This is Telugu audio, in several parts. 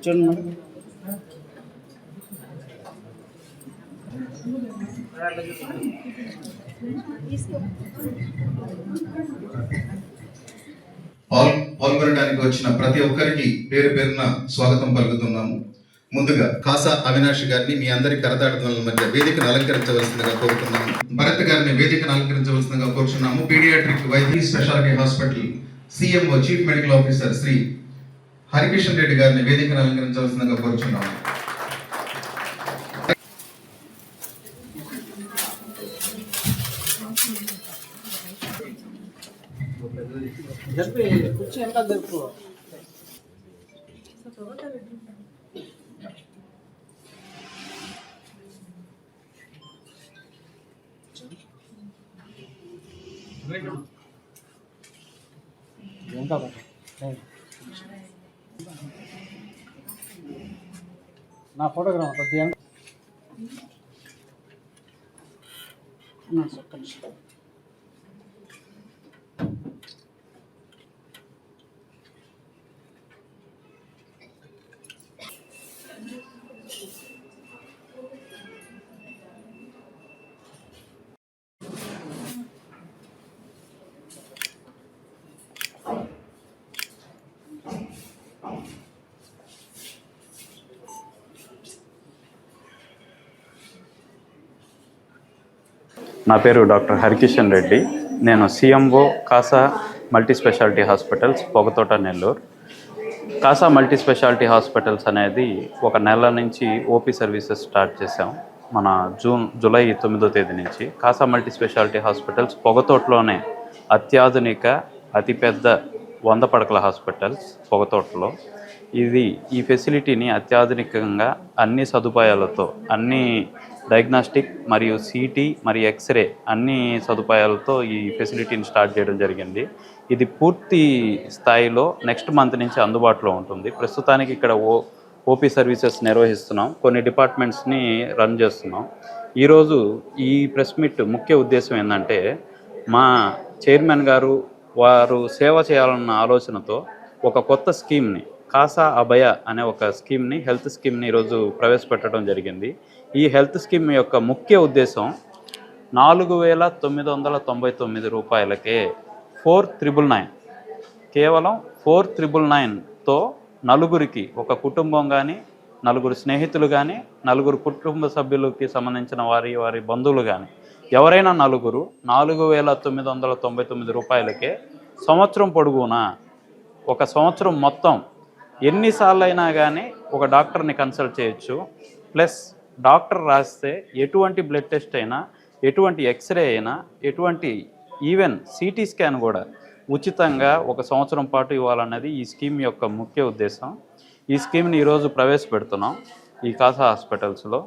చూడండి పాల్గొనడానికి వచ్చిన ప్రతి ఒక్కరికి పేరు పేరున స్వాగతం పలుకుతున్నాము. ముందుగా కాసా అవినాష్ గారిని మీ అందరి కరతాడుదల మధ్య వేదికను అలంకరించవలసిందిగా కోరుతున్నాము. భరత్ గారిని వేదికను అలంకరించవలసిందిగా కోరుతున్నాము. పీడియాట్రిక్ వైద్య speciality hospital CMO chief medical officer Shri Harikishan Reddy గారిని వేదికను అలంకరించవలసిందిగా కోరుతున్నాము. నా ఫోటోగ్రాఫ్ కొద్దిగా నా పేరు డాక్టర్ హరికిషన్ రెడ్డి. నేను CMO Casa multi speciality hospitals Pogathota, Nellore. Casa multi speciality hospitals అనేది ఒక నెల నుంచి ఓపీ సర్వీసెస్ స్టార్ట్ చేసాం. మన జూలై 9వ తేదీ నుంచి కాసా మల్టీ స్పెషాలిటీ హాస్పిటల్స్ పొగతోటలోనే అత్యాధునిక అతిపెద్ద 100 పడకల హాస్పిటల్స్ పొగతోటలో. ఈ ఫెసిలిటీని అత్యాధునికంగా అన్ని సదుపాయాలతో, అన్ని డయాగ్నాస్టిక్ మరియు సిటీ మరియు ఎక్స్రే అన్ని సదుపాయాలతో ఈ ఫెసిలిటీని స్టార్ట్ చేయడం జరిగింది. ఇది పూర్తి స్థాయిలో నెక్స్ట్ మంత్ నుంచి అందుబాటులో ఉంటుంది. ప్రస్తుతానికి ఇక్కడ ఓపీ సర్వీసెస్ నిర్వహిస్తున్నాం, కొన్ని డిపార్ట్మెంట్స్ని రన్ చేస్తున్నాం. ఈరోజు ఈ ప్రెస్ మీట్ ముఖ్య ఉద్దేశం ఏంటంటే, మా చైర్మన్ గారు వారు సేవ చేయాలన్న ఆలోచనతో ఒక కొత్త స్కీమ్ని, కాసా అభయ అనే ఒక స్కీమ్ని, హెల్త్ స్కీమ్ని ఈరోజు ప్రవేశపెట్టడం జరిగింది. ఈ హెల్త్ స్కీమ్ యొక్క ముఖ్య ఉద్దేశం 4,999 రూపాయలకే 4,999, కేవలం 4,999తో నలుగురికి, ఒక కుటుంబం కానీ, నలుగురు స్నేహితులు కానీ, నలుగురు కుటుంబ సభ్యులకి సంబంధించిన వారి బంధువులు కానీ ఎవరైనా నలుగురు 4,999 రూపాయలకే సంవత్సరం పొడుగునా, ఒక సంవత్సరం మొత్తం ఎన్నిసార్లు అయినా కానీ ఒక డాక్టర్ని కన్సల్ట్ చేయొచ్చు. ప్లస్ డాక్టర్ రాస్తే ఎటువంటి బ్లడ్ టెస్ట్ అయినా, ఎటువంటి ఎక్స్రే అయినా, ఎటువంటి ఈవెన్ సిటీ స్కాన్ కూడా ఉచితంగా ఒక సంవత్సరం పాటు ఇవ్వాలన్నది ఈ స్కీమ్ యొక్క ముఖ్య ఉద్దేశం. ఈ స్కీమ్ని ఈరోజు ప్రవేశపెడుతున్నాం ఈ కాసా హాస్పిటల్స్లో.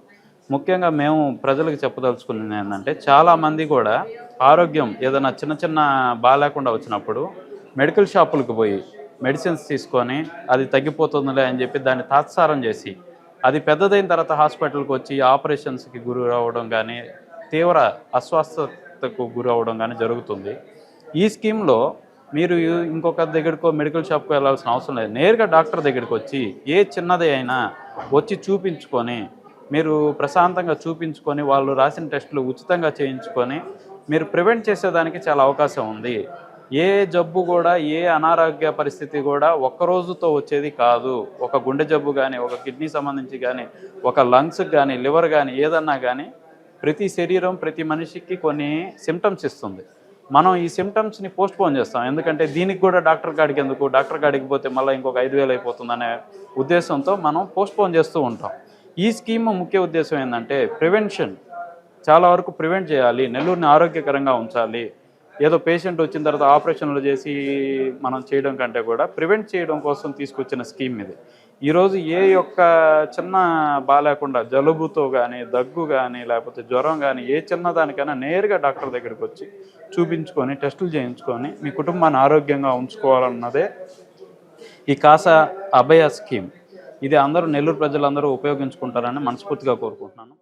ముఖ్యంగా మేము ప్రజలకు చెప్పదలుచుకున్నది ఏంటంటే, చాలామంది కూడా ఆరోగ్యం ఏదైనా చిన్న బాగాలేకుండా వచ్చినప్పుడు మెడికల్ షాపులకు పోయి మెడిసిన్స్ తీసుకొని అది తగ్గిపోతుందిలే అని చెప్పి దాన్ని తాత్సారం చేసి, అది పెద్దదైన తర్వాత హాస్పిటల్కి వచ్చి ఆపరేషన్స్కి గురి అవ్వడం కానీ, తీవ్ర అస్వస్థతకు గురి అవ్వడం కానీ జరుగుతుంది. ఈ స్కీమ్లో మీరు ఇంకొక దగ్గరకో మెడికల్ షాప్కి వెళ్ళాల్సిన అవసరం లేదు. నేరుగా డాక్టర్ దగ్గరికి వచ్చి ఏ చిన్నది అయినా వచ్చి చూపించుకొని, మీరు ప్రశాంతంగా చూపించుకొని, వాళ్ళు రాసిన టెస్టులు ఉచితంగా చేయించుకొని మీరు ప్రివెంట్ చేసేదానికి చాలా అవకాశం ఉంది. ఏ జబ్బు కూడా, ఏ అనారోగ్య పరిస్థితి కూడా ఒక్కరోజుతో వచ్చేది కాదు. ఒక గుండె జబ్బు కానీ, ఒక కిడ్నీ సంబంధించి కానీ, ఒక లంగ్స్కి కానీ, లివర్ కానీ, ఏదన్నా కానీ ప్రతి శరీరం, ప్రతి మనిషికి కొన్ని సిమ్టమ్స్ ఇస్తుంది. మనం ఈ సిమ్టమ్స్ని పోస్ట్పోన్ చేస్తాం. ఎందుకంటే దీనికి కూడా డాక్టర్ కాడికి ఎందుకు, డాక్టర్ కాడికి పోతే మళ్ళీ ఇంకొక 5,000 అయిపోతుందనే ఉద్దేశంతో మనం పోస్ట్పోన్ చేస్తూ ఉంటాం. ఈ స్కీమ్ ముఖ్య ఉద్దేశం ఏంటంటే, ప్రివెన్షన్. చాలా వరకు ప్రివెంట్ చేయాలి, నెల్లూరుని ఆరోగ్యకరంగా ఉంచాలి. ఏదో పేషెంట్ వచ్చిన తర్వాత ఆపరేషన్లు చేసి మనం చేయడం కంటే కూడా ప్రివెంట్ చేయడం కోసం తీసుకొచ్చిన స్కీమ్ ఇది. ఈరోజు ఏ యొక్క చిన్న బాగాలేకుండా, జలుబుతో కానీ, దగ్గు కానీ, లేకపోతే జ్వరం కానీ, ఏ చిన్నదానికైనా నేరుగా డాక్టర్ దగ్గరికి వచ్చి చూపించుకొని, టెస్టులు చేయించుకొని మీ కుటుంబాన్ని ఆరోగ్యంగా ఉంచుకోవాలన్నదే ఈ కాసా అభయ స్కీమ్. ఇది అందరూ, నెల్లూరు ప్రజలందరూ ఉపయోగించుకుంటారని మనస్ఫూర్తిగా కోరుకుంటున్నాను.